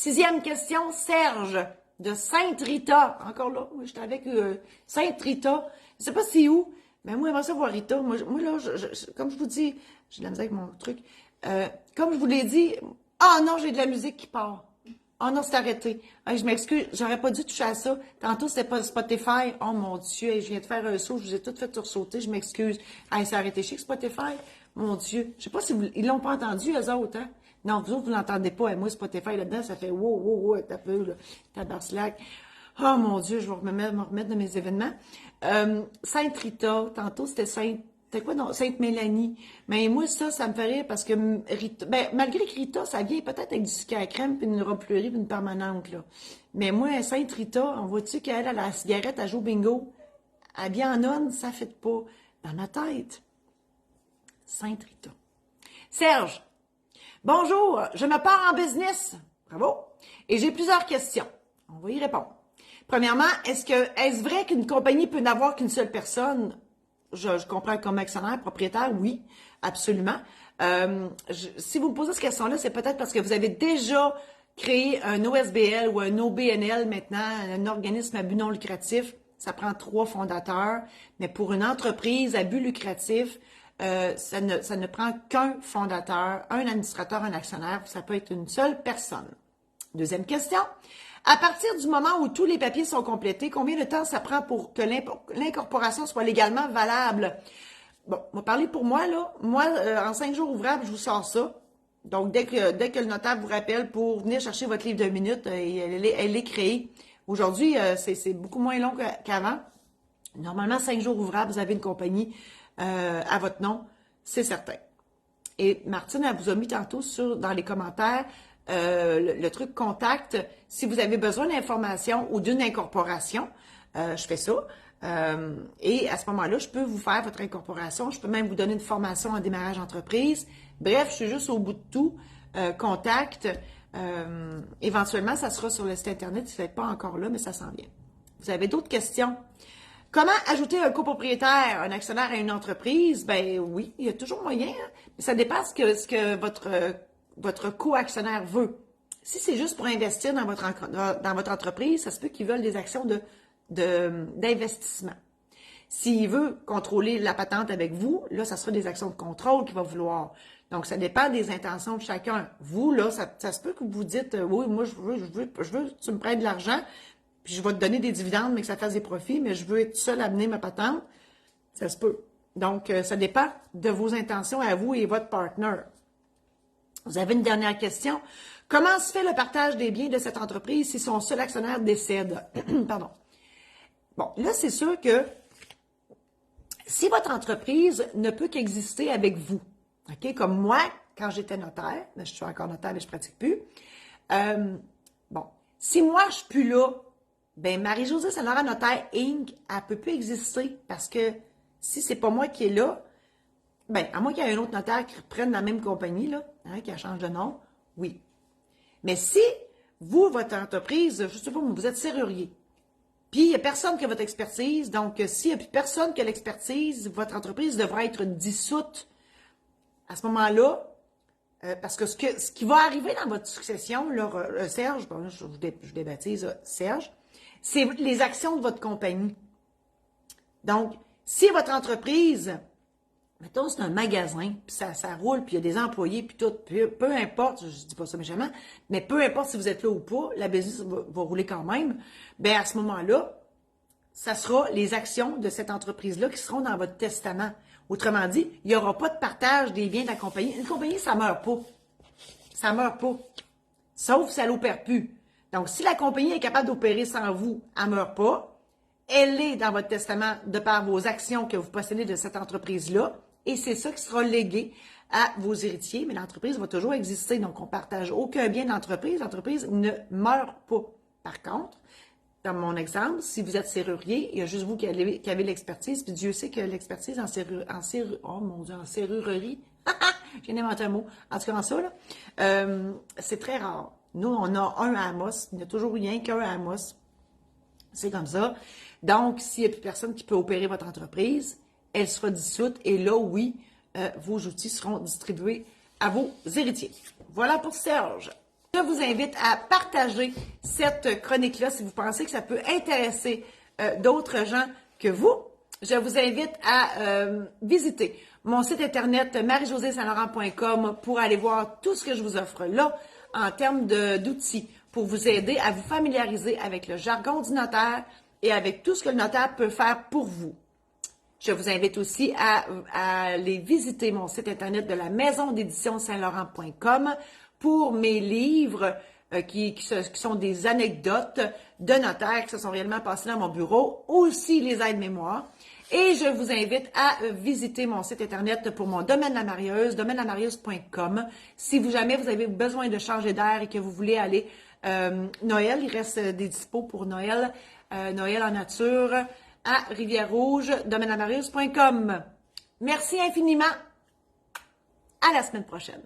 6e question, Serge de Sainte-Rita. Encore là, moi, j'étais avec Sainte-Rita. Je sais pas c'est où, mais moi, j'aimerais ça voir Rita. Moi là, comme je vous dis, j'ai de la musique avec mon truc. Comme je vous l'ai dit, ah non, j'ai de la musique qui part. Ah non, c'est arrêté. Hey, je m'excuse, j'aurais pas dû toucher à ça. Tantôt, c'était pas Spotify. Oh mon Dieu, hey, je viens de faire un saut, je vous ai tout fait sursauter, je m'excuse. Hey, c'est arrêté. Je sais que Spotify, mon Dieu. Je sais pas si ils l'ont pas entendu, eux autres, hein? Non, vous autres, vous l'entendez pas. Et moi, Spotify, là-dedans, ça fait wow, t'as peu, là. Tabarnak. Oh mon Dieu, je vais me remettre de mes événements. Sainte-Rita, tantôt, c'était C'était quoi, non? Sainte-Mélanie. Mais moi, ça me fait rire parce que Rita, ben, malgré que Rita, ça vient peut-être avec du sucre à crème, puis une robe fleurie, puis une permanente, là. Mais moi, Sainte-Rita, on voit-tu qu'elle a la cigarette, elle joue au bingo? Elle vient en nonne, ça fait pas. Dans ma tête. Sainte-Rita. Serge. Bonjour, je me pars en business. Bravo. Et j'ai plusieurs questions. On va y répondre. Premièrement, est-ce vrai qu'une compagnie peut n'avoir qu'une seule personne? Je comprends comme actionnaire, propriétaire, oui, absolument. Si vous me posez cette question-là, c'est peut-être parce que vous avez déjà créé un OSBL ou un OBNL maintenant, un organisme à but non lucratif. Ça prend 3 fondateurs, mais pour une entreprise à but lucratif, ça ne prend qu'un fondateur, un administrateur, un actionnaire. Ça peut être une seule personne. Deuxième question. À partir du moment où tous les papiers sont complétés, combien de temps ça prend pour que l'incorporation soit légalement valable? Bon, on va parler pour moi, là. Moi, en 5 jours ouvrables, je vous sors ça. Donc, dès que le notaire vous rappelle pour venir chercher votre livre de minutes, elle est créée. Aujourd'hui, c'est beaucoup moins long qu'avant. Normalement, 5 jours ouvrables, vous avez une compagnie à votre nom, c'est certain. Et Martine, elle vous a mis tantôt dans les commentaires le truc contact. Si vous avez besoin d'informations ou d'une incorporation, je fais ça. Et à ce moment-là, je peux vous faire votre incorporation. Je peux même vous donner une formation en démarrage entreprise. Bref, je suis juste au bout de tout. Contact. Éventuellement, ça sera sur le site Internet. Si vous n'êtes pas encore là, mais ça s'en vient. Vous avez d'autres questions? Comment ajouter un copropriétaire, un actionnaire à une entreprise? Ben oui, il y a toujours moyen. Hein? Mais ça dépend ce que votre co-actionnaire veut. Si c'est juste pour investir dans votre entreprise, ça se peut qu'ils veulent des actions d'investissement. S'il veut contrôler la patente avec vous, là, ça sera des actions de contrôle qu'il va vouloir. Donc, ça dépend des intentions de chacun. Vous, là, ça se peut que vous dites, oui, moi, je veux que tu me prêtes de l'argent, puis je vais te donner des dividendes, mais que ça fasse des profits, mais je veux être seul à amener ma patente. Ça se peut. Donc, ça dépend de vos intentions à vous et votre partner. Vous avez une dernière question. Comment se fait le partage des biens de cette entreprise si son seul actionnaire décède? Pardon. Bon, là, c'est sûr que si votre entreprise ne peut qu'exister avec vous, OK? Comme moi, quand j'étais notaire, je suis encore notaire, mais je ne pratique plus. Bon, si moi, je ne suis plus là, ben Marie-Josée Saint-Laurent Notaire Inc., elle ne peut plus exister parce que si c'est pas moi qui est là, ben à moins qu'il y ait un autre notaire qui reprenne la même compagnie, là, hein, qui change de nom, oui. Mais si vous, votre entreprise, je sais pas, vous êtes serrurier, puis il n'y a personne qui a votre expertise, donc s'il n'y a plus personne qui a l'expertise, votre entreprise devra être dissoute à ce moment-là, parce que ce qui va arriver dans votre succession, là, Serge, bon, je débaptise Serge, c'est les actions de votre compagnie. Donc, si votre entreprise, mettons, c'est un magasin, puis ça roule, puis il y a des employés, puis tout, peu importe, je ne dis pas ça méchamment, mais peu importe si vous êtes là ou pas, la business va rouler quand même, bien à ce moment-là, ça sera les actions de cette entreprise-là qui seront dans votre testament. Autrement dit, il n'y aura pas de partage des biens de la compagnie. Une compagnie, ça ne meurt pas. Ça ne meurt pas. Sauf si elle n'opère plus. Donc, si la compagnie est capable d'opérer sans vous, elle ne meurt pas. Elle est dans votre testament de par vos actions que vous possédez de cette entreprise-là. Et c'est ça qui sera légué à vos héritiers. Mais l'entreprise va toujours exister. Donc, on ne partage aucun bien d'entreprise. L'entreprise ne meurt pas. Par contre, dans mon exemple, si vous êtes serrurier, il y a juste vous qui avez l'expertise, puis Dieu sait que l'expertise en serrurerie, j'ai inventé un mot, en tout cas en ça, là, c'est très rare. Nous, on a un à Amos, il n'y a toujours rien qu'un à Amos. C'est comme ça. Donc, s'il n'y a plus personne qui peut opérer votre entreprise, elle sera dissoute, et là, oui, vos outils seront distribués à vos héritiers. Voilà pour Serge. Je vous invite à partager cette chronique-là si vous pensez que ça peut intéresser d'autres gens que vous. Je vous invite à visiter mon site internet marie-josée-saint-laurent.com pour aller voir tout ce que je vous offre là en termes d'outils pour vous aider à vous familiariser avec le jargon du notaire et avec tout ce que le notaire peut faire pour vous. Je vous invite aussi à aller visiter mon site internet de la maison d'édition saint-laurent.com pour mes livres qui sont des anecdotes de notaires qui se sont réellement passés dans mon bureau, aussi les aides-mémoires. Et je vous invite à visiter mon site internet pour mon domaine la marieuse, domainelamarieuses.com. Si jamais vous avez besoin de changer d'air et que vous voulez aller Noël, il reste des dispos pour Noël, Noël en nature à Rivière-Rouge, domainelamarieuses.com. Merci infiniment. À la semaine prochaine.